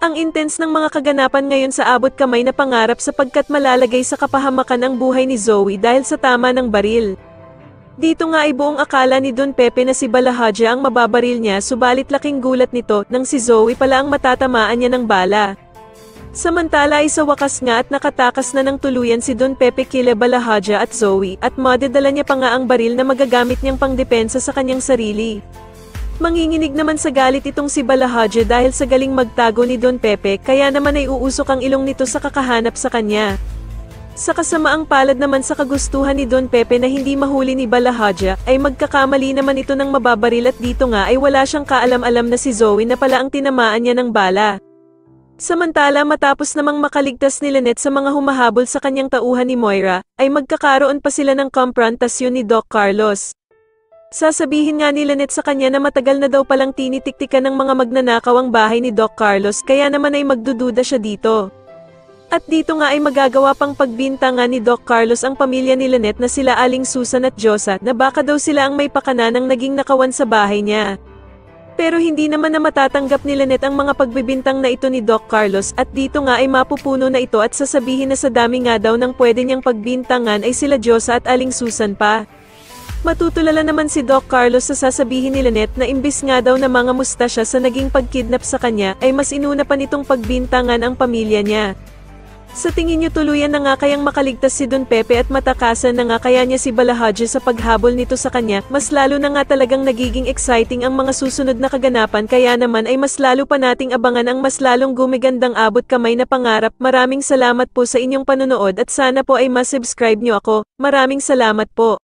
Ang intense ng mga kaganapan ngayon sa abot kamay na pangarap sapagkat malalagay sa kapahamakan ang buhay ni Zoe dahil sa tama ng baril. Dito nga ay buong akala ni Don Pepe na si Balahaja ang mababaril niya subalit laking gulat nito nang si Zoe pala ang matatamaan niya ng bala. Samantala ay sa wakas nga at nakatakas na ng tuluyan si Don Pepe kila Balahaja at Zoe at madadala niya pa nga ang baril na magagamit niyang pangdepensa sa kanyang sarili. Manginginig naman sa galit itong si Balahaja dahil sa galing magtago ni Don Pepe kaya naman ay uusok ang ilong nito sa kakahanap sa kanya. Sa kasamaang palad naman sa kagustuhan ni Don Pepe na hindi mahuli ni Balahaja ay magkakamali naman ito ng mababaril at dito nga ay wala siyang kaalam-alam na si Zoe na pala ang tinamaan niya ng bala. Samantala matapos namang makaligtas ni Lynette sa mga humahabol sa kanyang tauhan ni Moira, ay magkakaroon pa sila ng komprontasyon ni Doc Carlos. Sasabihin nga ni Lynette sa kanya na matagal na daw palang tinitiktikan ng mga magnanakaw ang bahay ni Doc Carlos kaya naman ay magdududa siya dito. At dito nga ay magagawa pang pagbintangan ni Doc Carlos ang pamilya ni Lynette na sila Aling Susan at Josa na baka daw sila ang may pakana ng naging nakawan sa bahay niya. Pero hindi naman na matatanggap ni Lynette ang mga pagbibintang na ito ni Doc Carlos at dito nga ay mapupuno na ito at sasabihin na sa dami nga daw ng pwede niyang pagbintangan ay sila Josa at Aling Susan pa. Matutulala naman si Doc Carlos sa sasabihin ni Lynette na imbis nga daw na mga musta siya sa naging pagkidnap sa kanya ay mas inuna pa nitong pagbintangan ang pamilya niya. Sa tingin niyo tuluyan na nga kayang makaligtas si Don Pepe at matakasan na nga kaya niya si Balahaja sa paghabol nito sa kanya, mas lalo na nga talagang nagiging exciting ang mga susunod na kaganapan kaya naman ay mas lalo pa nating abangan ang mas lalong gumigandang abot kamay na pangarap. Maraming salamat po sa inyong panonood at sana po ay mas subscribe niyo ako. Maraming salamat po.